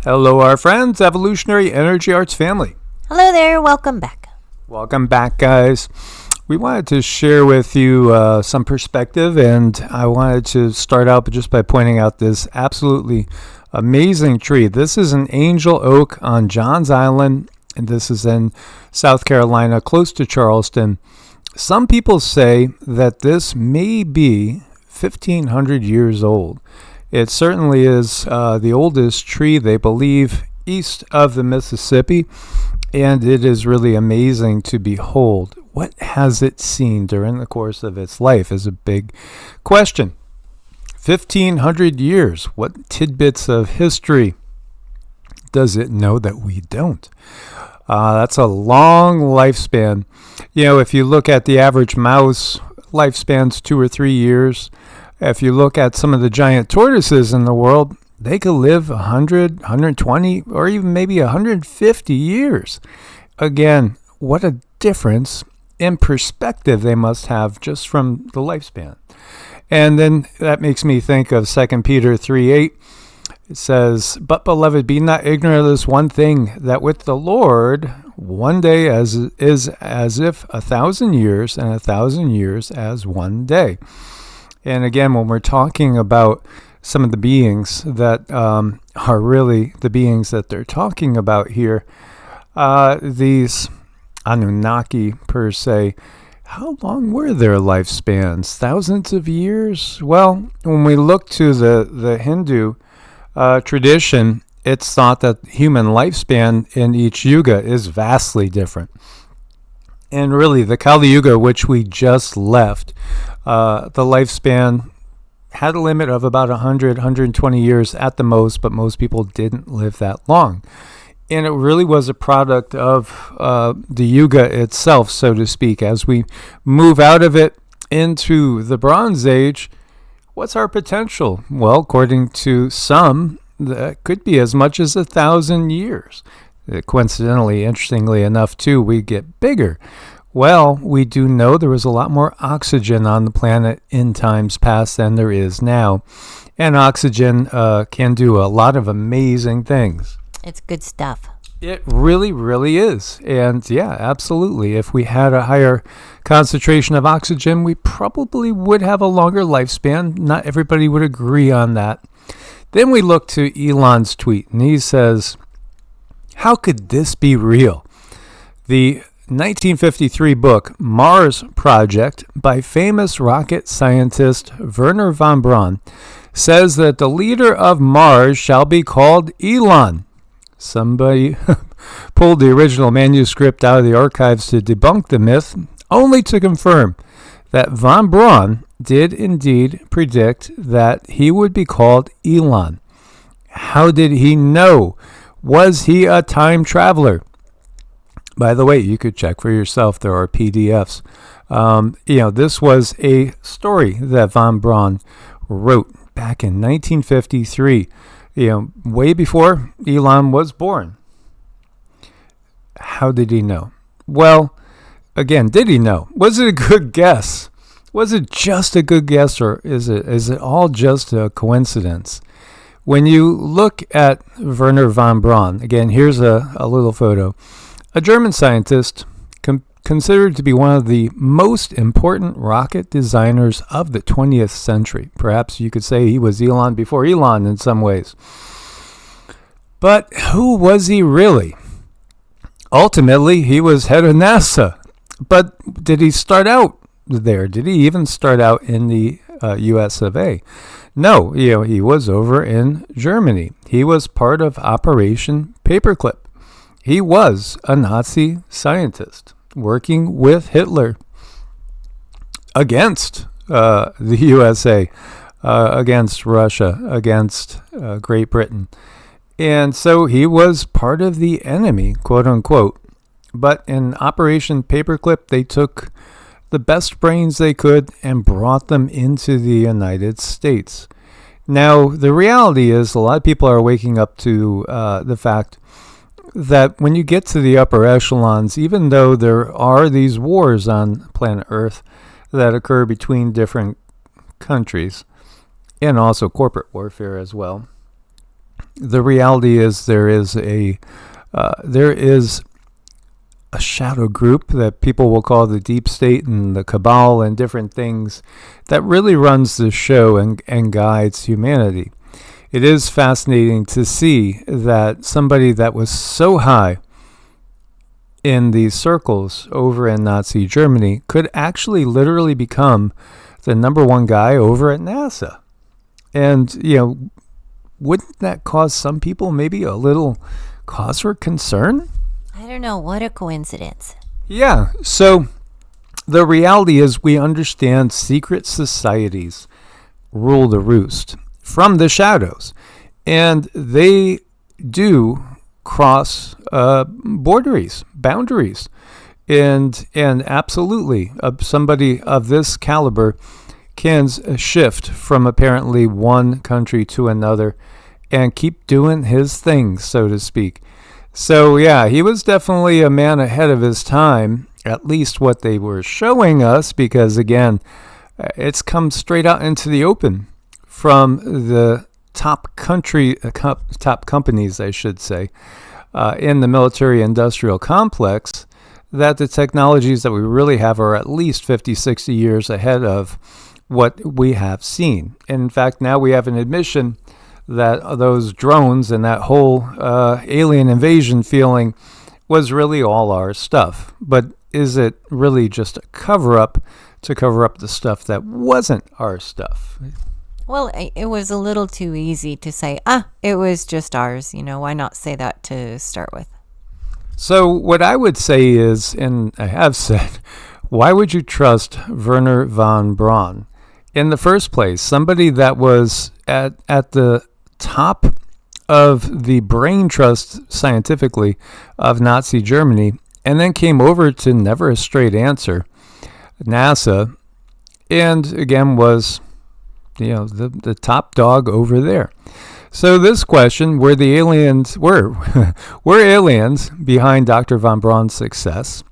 Hello, our friends, Evolutionary Energy Arts family. Hello there, welcome back. Welcome back, guys. We wanted to share with you some perspective, and I wanted to start out just by pointing out this absolutely amazing tree. This is an angel oak on Johns Island, and this is in South Carolina, close to Charleston. Some people say that this may be 1,500 years old. It certainly is the oldest tree, they believe, east of the Mississippi, and it is really amazing to behold. What has it seen during the course of its life is a big question. 1,500 years. What tidbits of history does it know that we don't? That's a long lifespan. You know, if you look at the average mouse, lifespan's 2 or 3 years. If you look at some of the giant tortoises in the world, they could live 100, 120, or even maybe 150 years. Again, what a difference in perspective they must have just from the lifespan. And then that makes me think of 2 Peter 3:8. It says, "But beloved, be not ignorant of this one thing, that with the Lord, one day is as if 1,000 years, and 1,000 years as one day." And again, when we're talking about some of the beings that are really the beings that they're talking about here, these Anunnaki per se, how long were their lifespans? Thousands of years? Well, when we look to the Hindu tradition, it's thought that human lifespan in each yuga is vastly different. And really, the Kali Yuga, which we just left, the lifespan had a limit of about 100, 120 years at the most, but most people didn't live that long. And it really was a product of the Yuga itself, so to speak. As we move out of it into the Bronze Age, what's our potential? Well, according to some, that could be as much as 1,000 years. Coincidentally, interestingly enough, too, we get bigger. Well, we do know there was a lot more oxygen on the planet in times past than there is now. And oxygen can do a lot of amazing things. It's good stuff. It really, really is. And yeah, absolutely. If we had a higher concentration of oxygen, we probably would have a longer lifespan. Not everybody would agree on that. Then we look to Elon's tweet, and he says, "How could this be real?" The 1953 book Mars Project by famous rocket scientist Wernher von Braun says that the leader of Mars shall be called Elon. Somebody pulled the original manuscript out of the archives to debunk the myth, only to confirm that von Braun did indeed predict that he would be called Elon. How did he know? Was he a time traveler? By the way, you could check for yourself. There are PDFs. This was a story that von Braun wrote back in 1953, way before Elon was born. How did he know? Well, again, did he know? Was it a good guess? Was it just a good guess, or is it all just a coincidence? When you look at Wernher von Braun, again, here's a little photo. A German scientist considered to be one of the most important rocket designers of the 20th century. Perhaps you could say he was Elon before Elon in some ways. But who was he really? Ultimately, he was head of NASA. But did he start out there? Did he even start out in the US of A? No, he was over in Germany. He was part of Operation Paperclip. He was a Nazi scientist working with Hitler against the USA, against Russia, against Great Britain. And so he was part of the enemy, quote unquote. But in Operation Paperclip, they took the best brains they could and brought them into the United States. Now, the reality is a lot of people are waking up to the fact that when you get to the upper echelons, even though there are these wars on planet Earth that occur between different countries, and also corporate warfare as well, the reality is there is a shadow group that people will call the deep state and the cabal and different things that really runs the show and guides humanity. It is fascinating to see that somebody that was so high in these circles over in Nazi Germany could actually literally become the number one guy over at NASA. And, wouldn't that cause some people maybe a little cause for concern? I don't know. What a coincidence. Yeah. So the reality is we understand secret societies rule the roost from the shadows. And they do cross boundaries. And absolutely, somebody of this caliber can shift from apparently one country to another and keep doing his thing, so to speak. So yeah, he was definitely a man ahead of his time, at least what they were showing us, because again, it's come straight out into the open from the top companies, I should say, in the military-industrial complex, that the technologies that we really have are at least 50, 60 years ahead of what we have seen. And in fact, now we have an admission that those drones and that whole alien invasion feeling was really all our stuff. But is it really just a cover-up to cover up the stuff that wasn't our stuff? Well, it was a little too easy to say, it was just ours. Why not say that to start with? So what I would say is, and I have said, why would you trust Wernher von Braun? In the first place, somebody that was at the top of the brain trust scientifically of Nazi Germany, and then came over to never a straight answer, NASA, and again was the top dog over there. So this question, were aliens behind Dr. von Braun's success?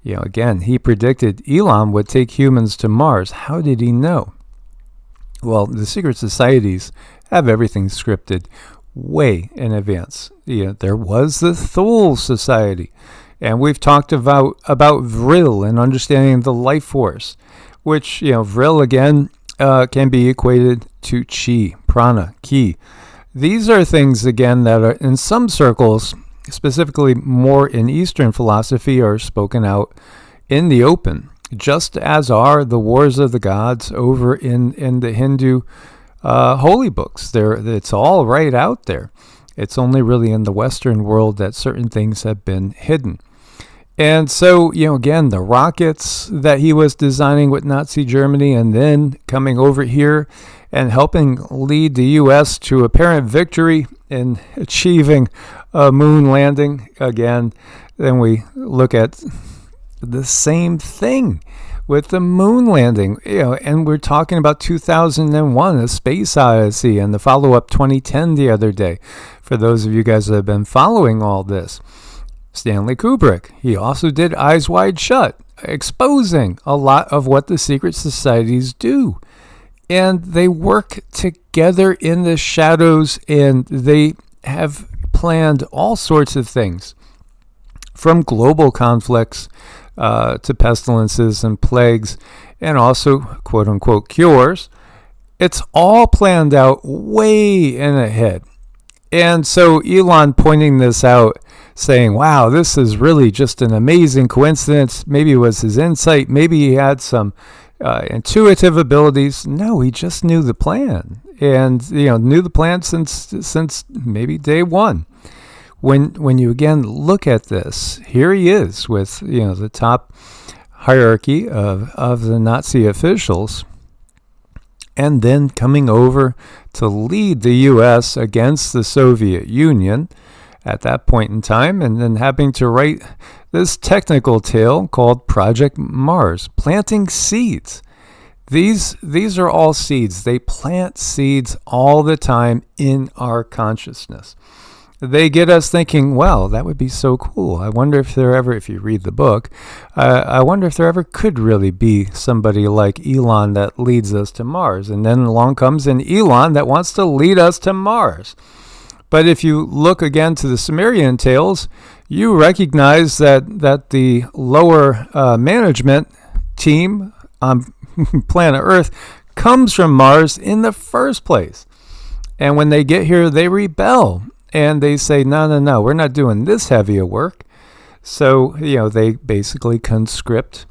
Again, he predicted Elon would take humans to Mars. How did he know? Well, the secret societies have everything scripted way in advance. There was the Thule Society, and we've talked about Vril and understanding the life force, which Vril again can be equated to Chi, Prana, Ki. These are things again that are in some circles, specifically more in Eastern philosophy, are spoken out in the open, just as are the wars of the gods over in the Hindu holy books. It's all right out there. It's only really in the Western world that certain things have been hidden. And so, again, the rockets that he was designing with Nazi Germany and then coming over here and helping lead the U.S. to apparent victory in achieving a moon landing. Again, then we look at the same thing with the moon landing, and we're talking about 2001, A Space Odyssey, and the follow-up 2010 the other day. For those of you guys that have been following all this, Stanley Kubrick, he also did Eyes Wide Shut, exposing a lot of what the secret societies do. And they work together in the shadows, and they have planned all sorts of things, from global conflicts to pestilences and plagues, and also quote-unquote cures. It's all planned out way in ahead. And so Elon pointing this out, saying, wow, this is really just an amazing coincidence. Maybe it was his insight. Maybe he had some intuitive abilities. No, he just knew the plan, and knew the plan since maybe day one. When you again look at this, here he is with the top hierarchy of the Nazi officials, and then coming over to lead the U.S. against the Soviet Union at that point in time, and then having to write this technical tale called Project Mars, planting seeds. These are all seeds. They plant seeds all the time in our consciousness. They get us thinking, well, that would be so cool. I wonder if if you read the book, I wonder if there ever could really be somebody like Elon that leads us to Mars. And then along comes an Elon that wants to lead us to Mars. But if you look again to the Sumerian tales, you recognize that the lower management team on planet Earth comes from Mars in the first place. And when they get here, they rebel. And they say, no, we're not doing this heavy a work. So, they basically conscript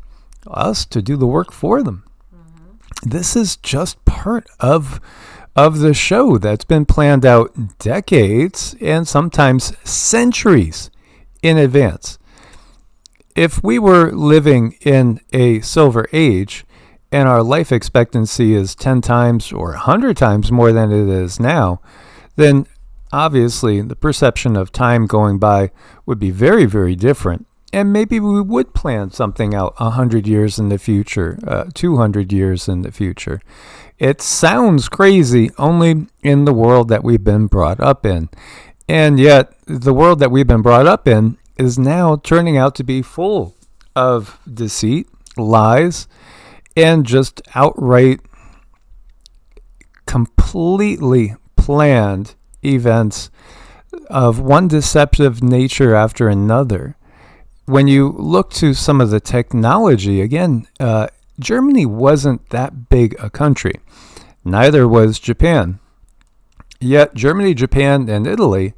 us to do the work for them. This is just part of the show that's been planned out decades and sometimes centuries in advance. If we were living in a silver age and our life expectancy is 10 times or 100 times more than it is now, then obviously the perception of time going by would be very, very different. And maybe we would plan something out 100 years in the future, 200 years in the future. It sounds crazy only in the world that we've been brought up in. And yet, the world that we've been brought up in is now turning out to be full of deceit, lies, and just outright, completely planned events of one deceptive nature after another. When you look to some of the technology, again, Germany wasn't that big a country. Neither was Japan. Yet Germany, Japan, and Italy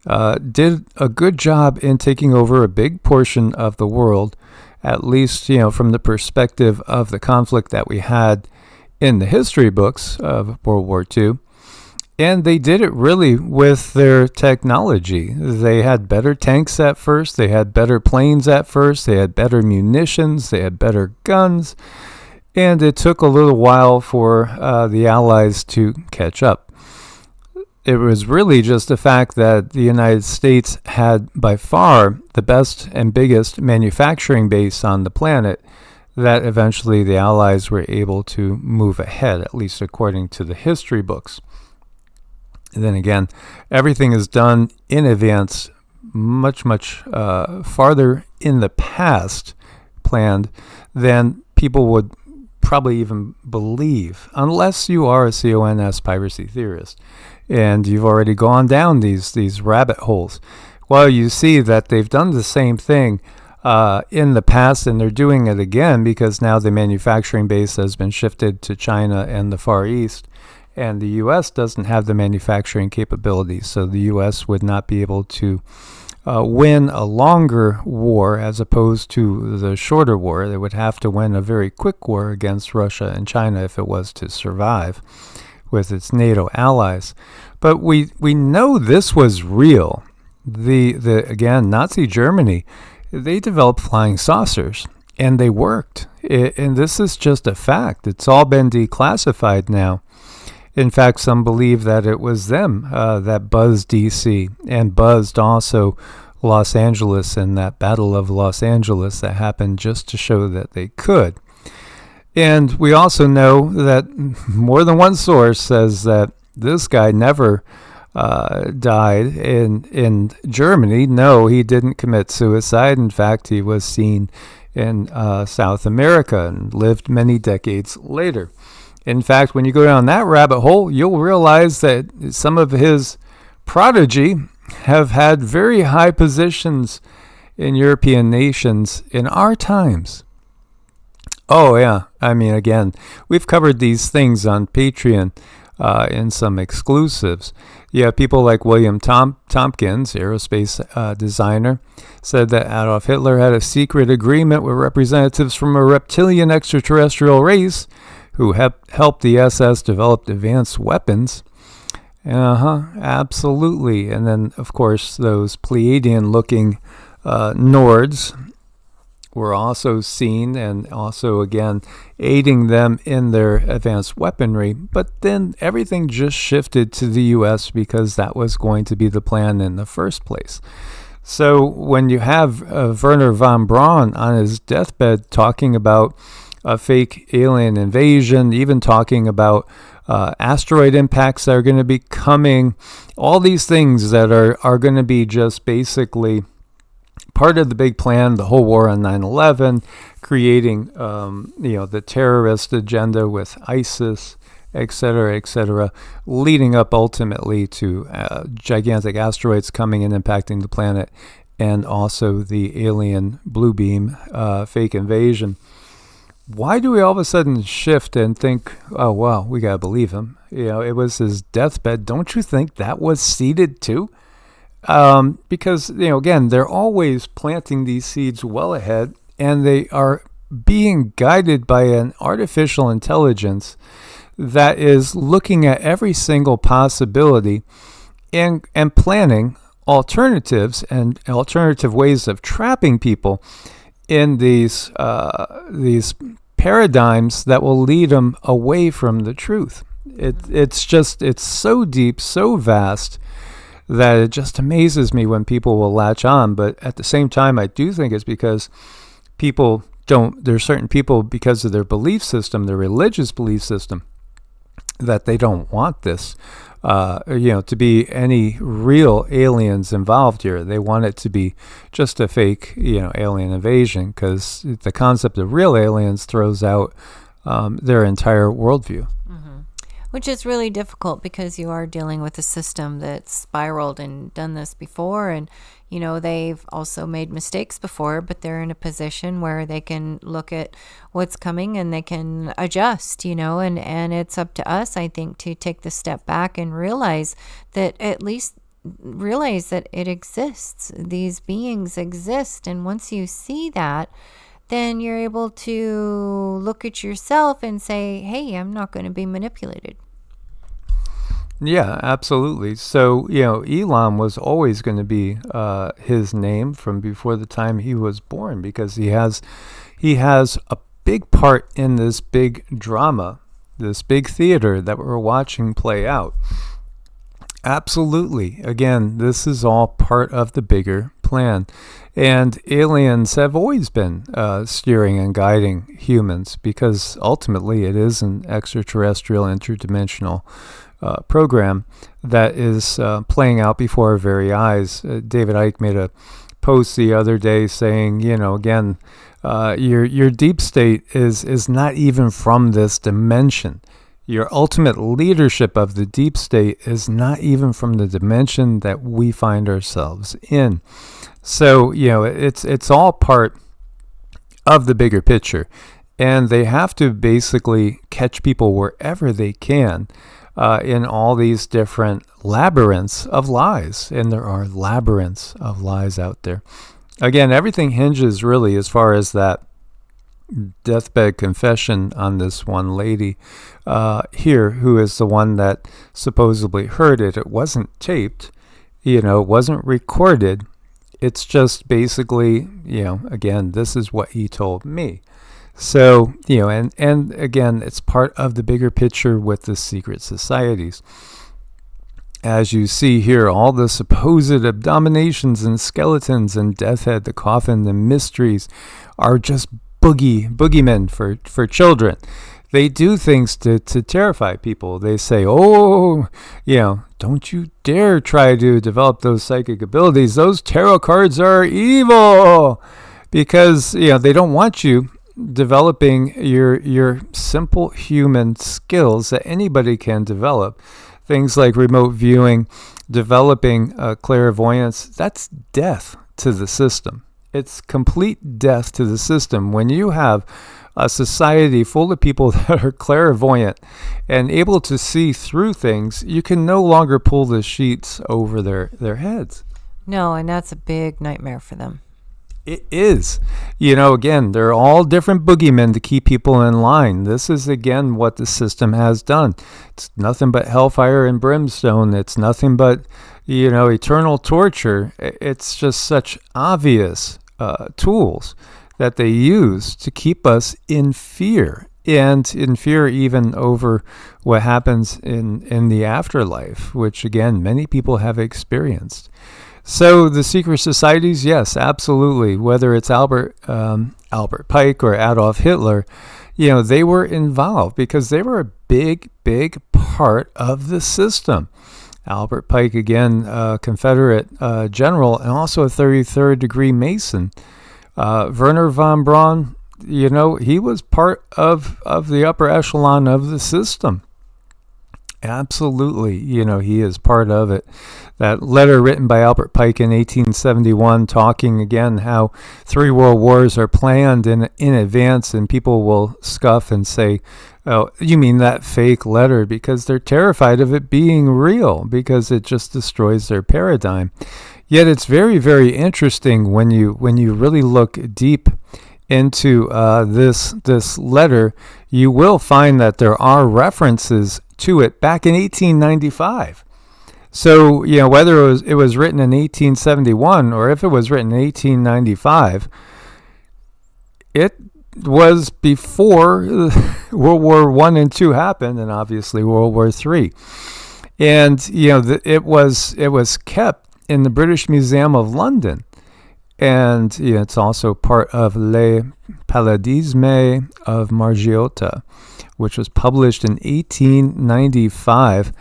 did a good job in taking over a big portion of the world, at least, from the perspective of the conflict that we had in the history books of World War II. And they did it really with their technology. They had better tanks at first. They had better planes at first. They had better munitions. They had better guns. And it took a little while for the Allies to catch up. It was really just the fact that the United States had by far the best and biggest manufacturing base on the planet that eventually the Allies were able to move ahead, at least according to the history books. And then again, everything is done in advance, much farther in the past planned than people would probably even believe, unless you are a CONS piracy theorist and you've already gone down these rabbit holes. Well, you see that they've done the same thing in the past, and they're doing it again because now the manufacturing base has been shifted to China and the Far East. And the U.S. doesn't have the manufacturing capabilities, so the U.S. would not be able to win a longer war as opposed to the shorter war. They would have to win a very quick war against Russia and China if it was to survive with its NATO allies. But we know this was real. Again, Nazi Germany, they developed flying saucers, and they worked. And this is just a fact. It's all been declassified now. In fact, some believe that it was them that buzzed D.C. and buzzed also Los Angeles in that Battle of Los Angeles that happened just to show that they could. And we also know that more than one source says that this guy never died in Germany. No, he didn't commit suicide. In fact, he was seen in South America and lived many decades later. In fact, when you go down that rabbit hole, you'll realize that some of his prodigy have had very high positions in European nations in our times. Oh, yeah. I mean, again, we've covered these things on Patreon in some exclusives. You have people like William Tompkins, aerospace designer, said that Adolf Hitler had a secret agreement with representatives from a reptilian extraterrestrial race who helped the SS develop advanced weapons. Absolutely. And then, of course, those Pleiadian-looking Nords were also seen and also, again, aiding them in their advanced weaponry. But then everything just shifted to the U.S. because that was going to be the plan in the first place. So when you have Werner von Braun on his deathbed talking about a fake alien invasion, even talking about asteroid impacts that are going to be coming, all these things that are going to be just basically part of the big plan, the whole war on 9/11, creating the terrorist agenda with ISIS etc., leading up ultimately to gigantic asteroids coming and impacting the planet, and also the alien blue beam fake invasion. Why do we all of a sudden shift and think, oh, well, we got to believe him? It was his deathbed. Don't you think that was seeded too? Because, again, they're always planting these seeds well ahead, and they are being guided by an artificial intelligence that is looking at every single possibility and planning alternatives and alternative ways of trapping people in these paradigms that will lead them away from the truth. It's so deep, so vast, that it just amazes me when people will latch on. But at the same time, I do think it's because there's certain people, because of their belief system, their religious belief system, that they don't want this, to be any real aliens involved here. They want it to be just a fake, alien invasion, because the concept of real aliens throws out their entire worldview. Which is really difficult, because you are dealing with a system that's spiraled and done this before, and they've also made mistakes before, but they're in a position where they can look at what's coming and they can adjust, and it's up to us, I think, to take the step back and realize that it exists. These beings exist, and once you see that, then you're able to look at yourself and say, hey, I'm not going to be manipulated. Yeah, absolutely. So, Elon was always going to be his name from before the time he was born, because he has a big part in this big drama, this big theater that we're watching play out. Absolutely. Again, this is all part of the bigger plan. And aliens have always been steering and guiding humans, because ultimately it is an extraterrestrial, interdimensional program that is playing out before our very eyes. David Icke made a post the other day saying, again, your deep state is not even from this dimension. Your ultimate leadership of the deep state is not even from the dimension that we find ourselves in. So, it's all part of the bigger picture. And they have to basically catch people wherever they can in all these different labyrinths of lies. And there are labyrinths of lies out there. Again, everything hinges really, as far as that deathbed confession on this one lady here, who is the one that supposedly heard it. It wasn't taped, it wasn't recorded. It's just basically, again, this is what he told me. So, and again, it's part of the bigger picture with the secret societies. As you see here, all the supposed abominations and skeletons and Death Head, the coffin, the mysteries are just boogeymen for children. They do things to terrify people. They say, don't you dare try to develop those psychic abilities. Those tarot cards are evil. Because, they don't want you developing your simple human skills that anybody can develop. Things like remote viewing, developing clairvoyance. That's death to the system. It's complete death to the system. When you have a society full of people that are clairvoyant and able to see through things, you can no longer pull the sheets over their heads. No, and that's a big nightmare for them. It is. Again, they're all different boogeymen to keep people in line. This is, again, what the system has done. It's nothing but hellfire and brimstone. It's nothing but, eternal torture. It's just such obvious tools that they use to keep us in fear, and in fear even over what happens in the afterlife, which, again, many people have experienced. So the secret societies, yes, absolutely. Whether it's Albert Pike or Adolf Hitler, they were involved because they were a big, big part of the system. Albert Pike, again, Confederate general, and also a 33rd degree Mason. Werner von Braun, he was part of the upper echelon of the system. Absolutely. He is part of it. That letter written by Albert Pike in 1871 talking again how 3 world wars are planned in advance, and people will scoff and say, oh, you mean that fake letter? Because they're terrified of it being real, because it just destroys their paradigm. Yet it's very, very interesting when you really look deep into this letter. You will find that there are references to it back in 1895. So, whether it was written in 1871 or if it was written in 1895, it was before World War I and II happened, and obviously World War III. And it was kept in the British Museum of London, and it's also part of Le Palladisme of Margiotta, which was published in 1895.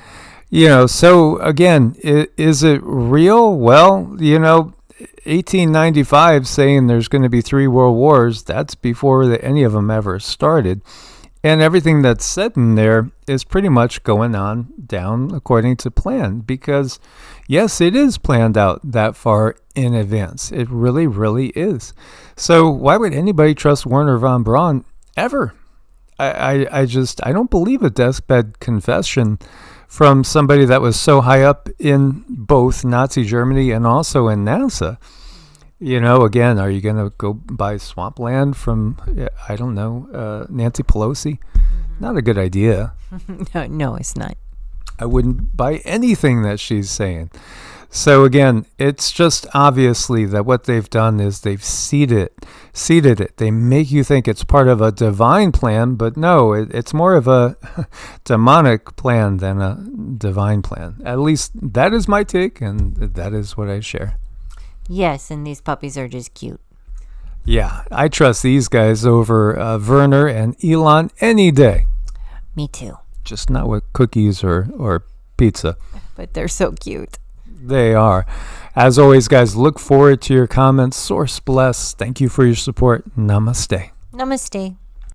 So again, is it real? Well, 1895 saying there's going to be 3 world wars, that's before any of them ever started. And everything that's said in there is pretty much going on down according to plan, because yes, it is planned out that far in advance. It really, really is. So why would anybody trust Wernher von Braun ever? I don't believe a deathbed confession from somebody that was so high up in both Nazi Germany and also in NASA. Again, are you going to go buy swampland from, I don't know, Nancy Pelosi? Not a good idea. No, it's not. I wouldn't buy anything that she's saying. So again, it's just obviously that what they've done is they've seeded it. They make you think it's part of a divine plan, but no, it's more of a demonic plan than a divine plan. At least that is my take, and that is what I share. Yes, and these puppies are just cute. Yeah, I trust these guys over Werner and Elon any day. Me too. Just not with cookies or pizza. But they're so cute. They are. As always, guys, look forward to your comments. Source bless. Thank you for your support. Namaste. Namaste.